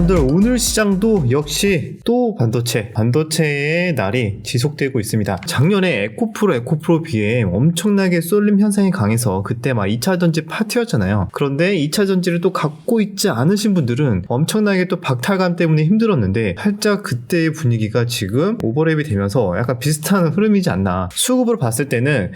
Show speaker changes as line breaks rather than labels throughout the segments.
여러분들, 오늘 시장도 역시 또 반도체의 날이 지속되고 있습니다. 작년에 에코프로 BM 엄청나게 쏠림 현상이 강해서 그때 막 2차전지 파티였잖아요. 그런데 2차전지를 또 갖고 있지 않으신 분들은 엄청나게 또 박탈감 때문에 힘들었는데, 살짝 그때의 분위기가 지금 오버랩이 되면서 약간 비슷한 흐름이지 않나. 수급으로 봤을 때는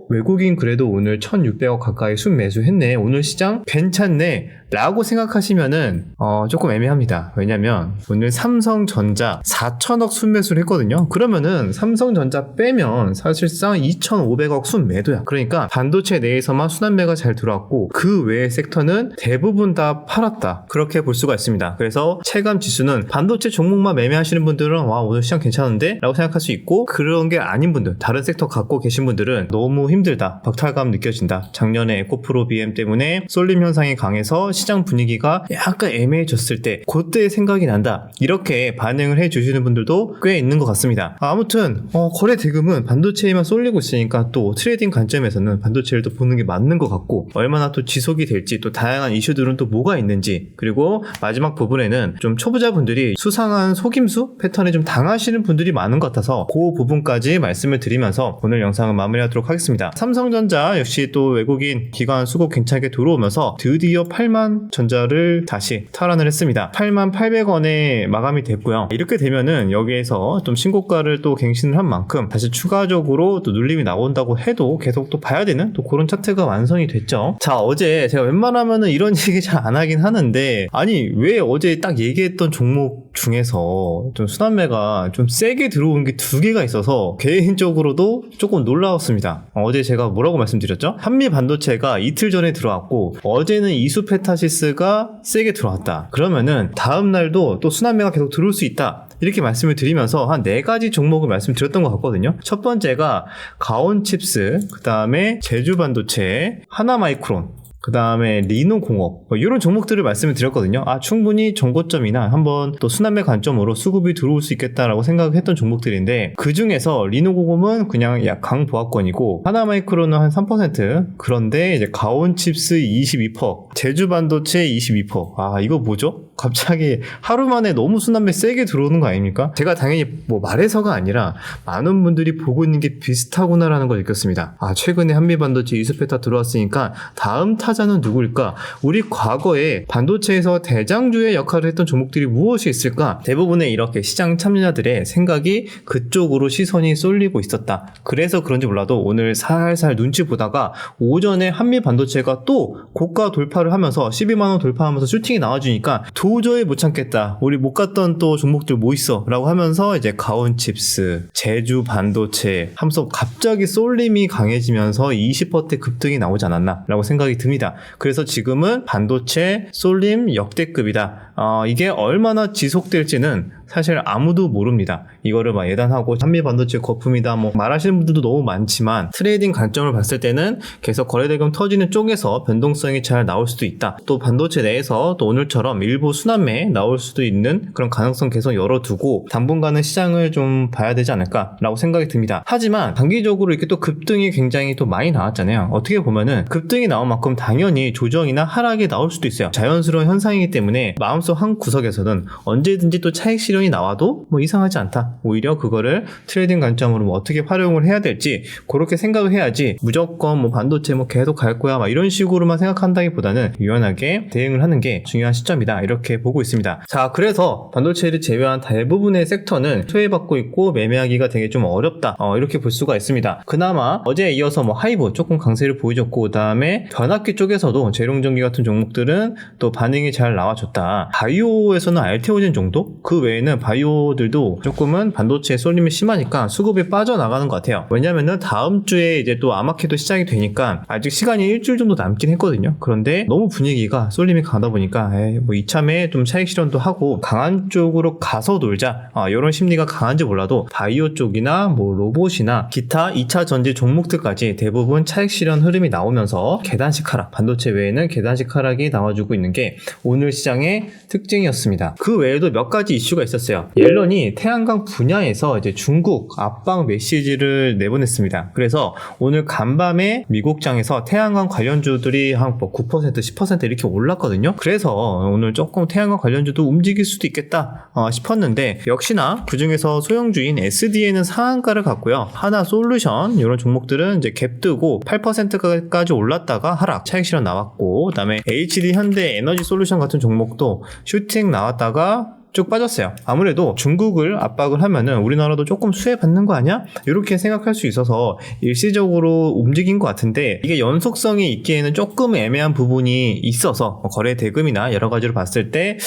외국인 그래도 오늘 1600억 가까이 순매수했네, 오늘 시장 괜찮네 라고 생각하시면은 조금 애매합니다. 왜냐면 오늘 삼성전자 4천억 순매수를 했거든요. 그러면은 삼성전자 빼면 사실상 2,500억 순매도야. 그러니까 반도체 내에서만 순환매가 잘 들어왔고 그 외의 섹터는 대부분 다 팔았다, 그렇게 볼 수가 있습니다. 그래서 체감 지수는 반도체 종목만 매매하시는 분들은 와, 오늘 시장 괜찮은데? 라고 생각할 수 있고, 그런 게 아닌 분들, 다른 섹터 갖고 계신 분들은 너무 힘들다, 박탈감 느껴진다, 작년에 에코프로 BM 때문에 쏠림 현상이 강해서 시장 분위기가 약간 애매해졌을 때 그때 생각이 난다, 이렇게 반응을 해주시는 분들도 꽤 있는 것 같습니다. 아무튼 거래 대금은 반도체에만 쏠리고 있으니까 또 트레이딩 관점에서는 반도체를 또 보는 게 맞는 것 같고, 얼마나 또 지속이 될지, 또 다양한 이슈들은 또 뭐가 있는지, 그리고 마지막 부분에는 좀 초보자분들이 수상한 속임수 패턴에 좀 당하시는 분들이 많은 것 같아서 그 부분까지 말씀을 드리면서 오늘 영상을 마무리하도록 하겠습니다. 삼성전자 역시 또 외국인 기관 수급 괜찮게 들어오면서 드디어 8만 전자를 다시 탈환을 했습니다. 88,800원에 마감이 됐고요. 이렇게 되면은 여기에서 좀 신고가를 또 갱신을 한 만큼 다시 추가적으로 또 눌림이 나온다고 해도 계속 또 봐야 되는 또 그런 차트가 완성이 됐죠. 자, 어제 제가 웬만하면은 이런 얘기 잘 안 하긴 하는데, 아니 왜 어제 딱 얘기했던 종목 중에서 좀 순환매가 좀 세게 들어온 게 두 개가 있어서 개인적으로도 조금 놀라웠습니다. 어제 제가 뭐라고 말씀드렸죠? 한미 반도체가 이틀 전에 들어왔고 어제는 이수페타시스가 세게 들어왔다. 그러면은 다음 날도 또 순환매가 계속 들어올 수 있다, 이렇게 말씀을 드리면서 한 4가지 종목을 말씀드렸던 것 같거든요. 첫 번째가 가온칩스, 그 다음에 제주반도체, 하나마이크론, 그 다음에 리노공업, 이런 종목들을 말씀을 드렸거든요. 충분히 정고점이나 한번 또 순환매 관점으로 수급이 들어올 수 있겠다라고 생각했던 종목들인데, 그 중에서 리노공업은 그냥 약 강보합권이고, 하나마이크로는 한 3%, 그런데 이제 가온칩스 22%, 제주반도체 22%. 이거 뭐죠? 갑자기 하루 만에 너무 순환매 세게 들어오는 거 아닙니까? 제가 당연히 뭐 말해서가 아니라 많은 분들이 보고 있는 게 비슷하구나라는 걸 느꼈습니다. 최근에 한미반도체 이수페타 들어왔으니까 다음 타자는 누구일까? 우리 과거에 반도체에서 대장주의 역할을 했던 종목들이 무엇이 있을까? 대부분의 이렇게 시장 참여자들의 생각이 그쪽으로 시선이 쏠리고 있었다. 그래서 그런지 몰라도 오늘 살살 눈치 보다가 오전에 한미반도체가 또 고가 돌파를 하면서 12만원 돌파하면서 슈팅이 나와주니까 도저히 못 참겠다, 우리 못 갔던 또 종목들 뭐 있어? 라고 하면서 이제 가온칩스, 제주반도체 하면서 갑자기 쏠림이 강해지면서 20% 급등이 나오지 않았나 라고 생각이 듭니다. 그래서 지금은 반도체 쏠림 역대급이다. 이게 얼마나 지속될지는 사실 아무도 모릅니다. 이거를 막 예단하고 한미반도체 거품이다 뭐 말하시는 분들도 너무 많지만, 트레이딩 관점을 봤을 때는 계속 거래대금 터지는 쪽에서 변동성이 잘 나올 수도 있다. 또 반도체 내에서 또 오늘처럼 일부 순환매 나올 수도 있는 그런 가능성 계속 열어두고 당분간은 시장을 좀 봐야 되지 않을까 라고 생각이 듭니다. 하지만 단기적으로 이렇게 또 급등이 굉장히 또 많이 나왔잖아요. 어떻게 보면은 급등이 나온 만큼 당연히 조정이나 하락이 나올 수도 있어요. 자연스러운 현상이기 때문에 마음속 한 구석에서는 언제든지 또 차익 실현이 나와도 뭐 이상하지 않다. 오히려 그거를 트레이딩 관점으로 뭐 어떻게 활용을 해야 될지 그렇게 생각을 해야지, 무조건 뭐 반도체 뭐 계속 갈 거야 막 이런 식으로만 생각한다기보다는 유연하게 대응을 하는 게 중요한 시점이다, 이렇게 보고 있습니다. 자, 그래서 반도체를 제외한 대부분의 섹터는 소외받고 있고 매매하기가 되게 좀 어렵다, 이렇게 볼 수가 있습니다. 그나마 어제에 이어서 뭐 하이브 조금 강세를 보여줬고, 그 다음에 변압기 쪽에서도 재룡전기 같은 종목들은 또 반응이 잘 나와줬다. 바이오에서는 알테오젠 정도? 그 외에는 바이오들도 조금은 반도체 쏠림이 심하니까 수급이 빠져나가는 것 같아요. 왜냐면은 다음 주에 이제 또 아마케도 시작이 되니까 아직 시간이 일주일 정도 남긴 했거든요. 그런데 너무 분위기가 쏠림이 강하다 보니까 뭐 이참에 좀 차익 실현도 하고 강한 쪽으로 가서 놀자, 이런 심리가 강한지 몰라도 바이오 쪽이나 뭐 로봇이나 기타 2차 전지 종목들까지 대부분 차익 실현 흐름이 나오면서 계단식 하락, 반도체 외에는 계단식 하락이 나와주고 있는 게 오늘 시장의 특징이었습니다. 그 외에도 몇 가지 이슈가 있어요. 있었어요. 옐런이 태양광 분야에서 이제 중국 압박 메시지를 내보냈습니다. 그래서 오늘 간밤에 미국장에서 태양광 관련주들이 한 9%, 10% 이렇게 올랐거든요. 그래서 오늘 조금 태양광 관련주도 움직일 수도 있겠다 싶었는데 역시나 그 중에서 소형주인 SDN은 상한가를 갔고요. 하나 솔루션 이런 종목들은 이제 갭 뜨고 8%까지 올랐다가 하락, 차익 실현 나왔고, 그다음에 HD 현대 에너지 솔루션 같은 종목도 슈팅 나왔다가 쭉 빠졌어요. 아무래도 중국을 압박을 하면은 우리나라도 조금 수혜 받는 거 아니야? 이렇게 생각할 수 있어서 일시적으로 움직인 것 같은데, 이게 연속성이 있기에는 조금 애매한 부분이 있어서 거래 대금이나 여러 가지로 봤을 때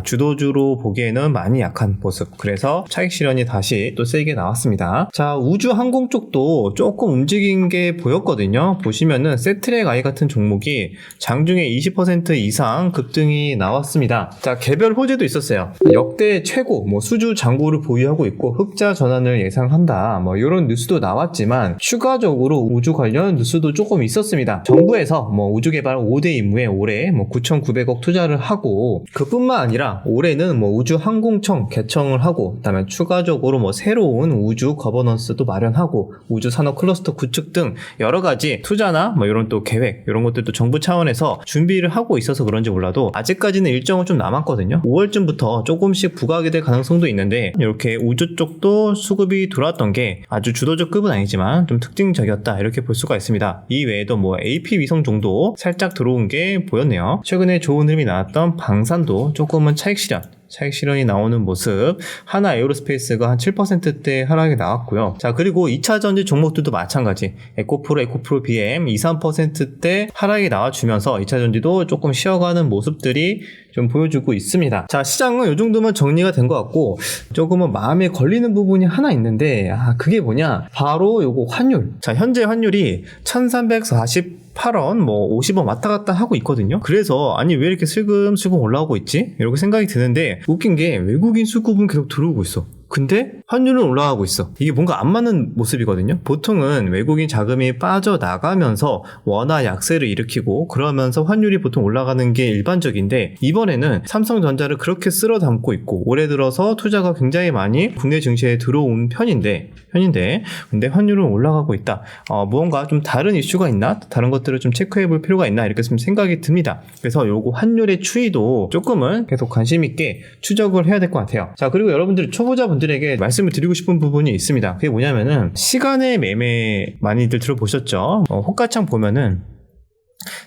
주도주로 보기에는 많이 약한 모습. 그래서 차익 실현이 다시 또 세게 나왔습니다. 자, 우주 항공 쪽도 조금 움직인 게 보였거든요. 보시면은 세트랙 I 같은 종목이 장중에 20% 이상 급등이 나왔습니다. 자, 개별 호재도 있었어요. 역대 최고 수주 잔고를 보유하고 있고 흑자 전환을 예상한다, 이런 뉴스도 나왔지만 추가적으로 우주 관련 뉴스도 조금 있었습니다. 정부에서 우주 개발 5대 임무에 올해 9,900억 투자를 하고, 그뿐만 아니라 올해는 우주 항공청 개청을 하고, 그다음에 추가적으로 새로운 우주 거버넌스도 마련하고 우주 산업 클러스터 구축 등 여러 가지 투자나 이런 또 계획, 이런 것들도 정부 차원에서 준비를 하고 있어서 그런지 몰라도 아직까지는 일정은 좀 남았거든요. 5월쯤부터 조금씩 부각이 될 가능성도 있는데, 이렇게 우주 쪽도 수급이 들어왔던 게 아주 주도적 급은 아니지만 좀 특징적이었다, 이렇게 볼 수가 있습니다. 이 외에도 AP 위성 정도 살짝 들어온 게 보였네요. 최근에 좋은 흐름이 나왔던 방산도 조금은 차익 실현이 나오는 모습. 하나 에어로스페이스가 한 7%대 하락이 나왔고요. 자, 그리고 2차 전지 종목들도 마찬가지. 에코프로 BM 2, 3%대 하락이 나와주면서 2차 전지도 조금 쉬어가는 모습들이 좀 보여주고 있습니다. 자, 시장은 이 정도면 정리가 된 것 같고, 조금은 마음에 걸리는 부분이 하나 있는데, 그게 뭐냐? 바로 요거 환율. 자, 현재 환율이 1348원, 50원 왔다 갔다 하고 있거든요. 그래서 아니 왜 이렇게 슬금슬금 올라오고 있지? 이렇게 생각이 드는데, 웃긴 게 외국인 수급은 계속 들어오고 있어. 근데 환율은 올라가고 있어. 이게 뭔가 안 맞는 모습이거든요. 보통은 외국인 자금이 빠져나가면서 원화 약세를 일으키고 그러면서 환율이 보통 올라가는 게 일반적인데, 이번에는 삼성전자를 그렇게 쓸어 담고 있고 올해 들어서 투자가 굉장히 많이 국내 증시에 들어온 편인데 근데 환율은 올라가고 있다. 무언가 좀 다른 이슈가 있나? 다른 것들을 좀 체크해 볼 필요가 있나? 이렇게 좀 생각이 듭니다. 그래서 요거 환율의 추이도 조금은 계속 관심 있게 추적을 해야 될 것 같아요. 자, 그리고 여러분들 초보자분들에게 말씀을 드리고 싶은 부분이 있습니다. 그게 뭐냐면은 시간의 매매 많이들 들어보셨죠? 호가창 보면은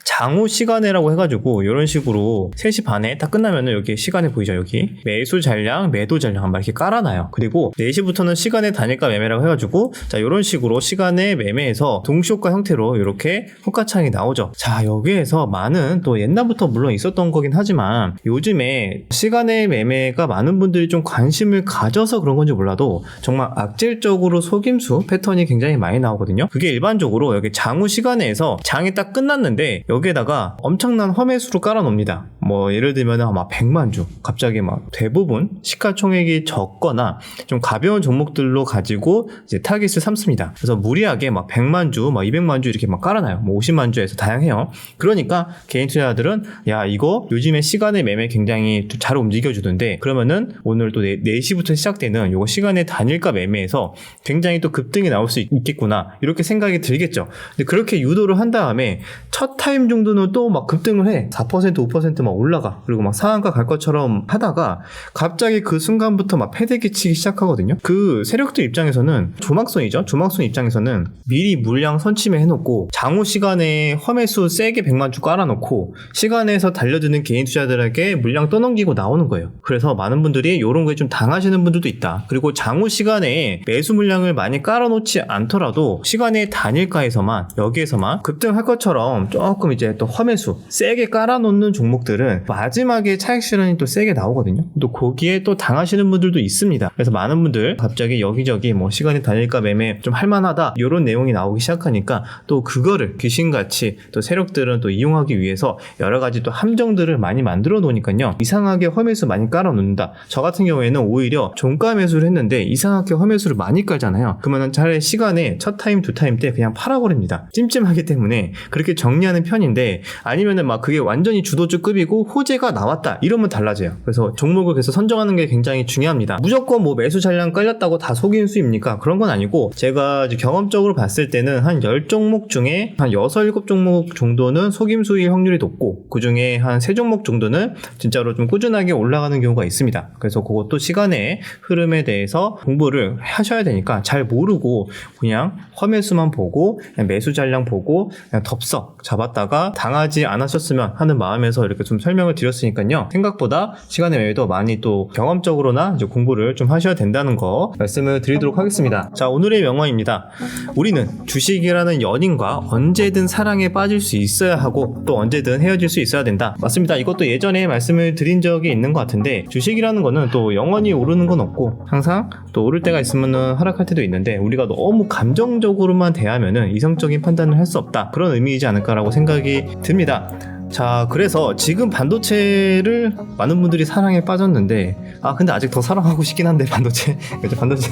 장우 시간에라고 해가지고 이런 식으로 3시 반에 딱 끝나면은 여기 시간에 보이죠? 여기 매수 잔량, 매도 잔량 한번 이렇게 깔아놔요. 그리고 4시부터는 시간의 단일가 매매라고 해가지고, 자, 이런 식으로 시간의 매매에서 동시효과 형태로 이렇게 호가창이 나오죠. 자, 여기에서 많은, 또 옛날부터 물론 있었던 거긴 하지만 요즘에 시간의 매매가 많은 분들이 좀 관심을 가져서 그런 건지 몰라도 정말 악질적으로 속임수 패턴이 굉장히 많이 나오거든요. 그게 일반적으로 여기 장우 시간에서 장이 딱 끝났는데 여기에다가 엄청난 험해수로 깔아놓습니다. 예를 들면 막 100만 주, 갑자기 막 대부분 시가총액이 적거나 좀 가벼운 종목들로 가지고 이제 타깃을 삼습니다. 그래서 무리하게 막 100만 주, 막 200만 주 이렇게 막 깔아놔요. 50만 주에서 다양해요. 그러니까 개인 투자자들은 야, 이거 요즘에 시간의 매매 굉장히 잘 움직여주던데, 그러면은 오늘 또 4시부터 시작되는 요거 시간의 단일가 매매에서 굉장히 또 급등이 나올 수 있겠구나, 이렇게 생각이 들겠죠. 근데 그렇게 유도를 한 다음에 첫 타임 정도는 또 막 급등을 해. 4%, 5% 막 올라가. 그리고 막 상한가 갈 것처럼 하다가 갑자기 그 순간부터 막 패대기 치기 시작하거든요. 그 세력들 입장에서는 조막손이죠. 조막손 입장에서는 미리 물량 선침해 해놓고 장후 시간에 험해수 세게 100만 주 깔아놓고 시간에서 달려드는 개인 투자들에게 물량 떠넘기고 나오는 거예요. 그래서 많은 분들이 이런 거에 좀 당하시는 분들도 있다. 그리고 장후 시간에 매수 물량을 많이 깔아놓지 않더라도 시간의 단일가에서만, 여기에서만 급등할 것처럼 조금 이제 또 험해수 세게 깔아놓는 종목들은 마지막에 차익 실현이 또 세게 나오거든요. 또 거기에 또 당하시는 분들도 있습니다. 그래서 많은 분들 갑자기 여기저기 시간이 단일가 매매 좀 할만하다, 이런 내용이 나오기 시작하니까 또 그거를 귀신같이 또 세력들은 또 이용하기 위해서 여러 가지 또 함정들을 많이 만들어 놓으니까요, 이상하게 험해수 많이 깔아놓는다. 저 같은 경우에는 오히려 종가 매수를 했는데 이상하게 험해수를 많이 깔잖아요. 그러면 차라리 시간에 첫 타임, 두 타임 때 그냥 팔아버립니다. 찜찜하기 때문에 그렇게 정리하는 편인데, 아니면은 막 그게 완전히 주도주급이고 그리고 호재가 나왔다 이러면 달라져요. 그래서 종목을 그래서 선정하는 게 굉장히 중요합니다. 무조건 뭐 매수 잔량 깔렸다고 다 속임수입니까? 그런 건 아니고 제가 이제 경험적으로 봤을 때는 한 10종목 중에 한 6, 7종목 정도는 속임수일 확률이 높고 그 중에 한 3종목 정도는 진짜로 좀 꾸준하게 올라가는 경우가 있습니다. 그래서 그것도 시간의 흐름에 대해서 공부를 하셔야 되니까 잘 모르고 그냥 화매수만 보고 그냥 매수 잔량 보고 그냥 덥석 잡았다가 당하지 않으셨으면 하는 마음에서 이렇게 좀 설명을 드렸으니까요. 생각보다 시간의 외에도 많이 또 경험적으로나 이제 공부를 좀 하셔야 된다는 거 말씀을 드리도록 하겠습니다. 자, 오늘의 명언입니다. 우리는 주식이라는 연인과 언제든 사랑에 빠질 수 있어야 하고 또 언제든 헤어질 수 있어야 된다. 맞습니다. 이것도 예전에 말씀을 드린 적이 있는 것 같은데 주식이라는 거는 또 영원히 오르는 건 없고 항상 또 오를 때가 있으면 하락할 때도 있는데 우리가 너무 감정적으로만 대하면은 이성적인 판단을 할 수 없다. 그런 의미이지 않을까라고 생각이 듭니다. 자, 그래서 지금 반도체를 많은 분들이 사랑에 빠졌는데 근데 아직 더 사랑하고 싶긴 한데 반도체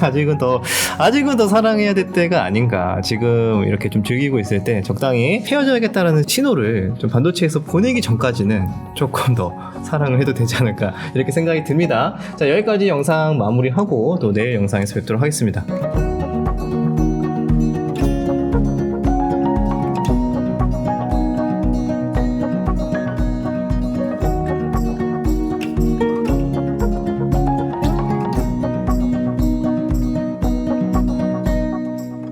아직은 더 사랑해야 될 때가 아닌가. 지금 이렇게 좀 즐기고 있을 때 적당히 헤어져야겠다라는 신호를 좀 반도체에서 보내기 전까지는 조금 더 사랑을 해도 되지 않을까 이렇게 생각이 듭니다. 자, 여기까지 영상 마무리하고 또 내일 영상에서 뵙도록 하겠습니다.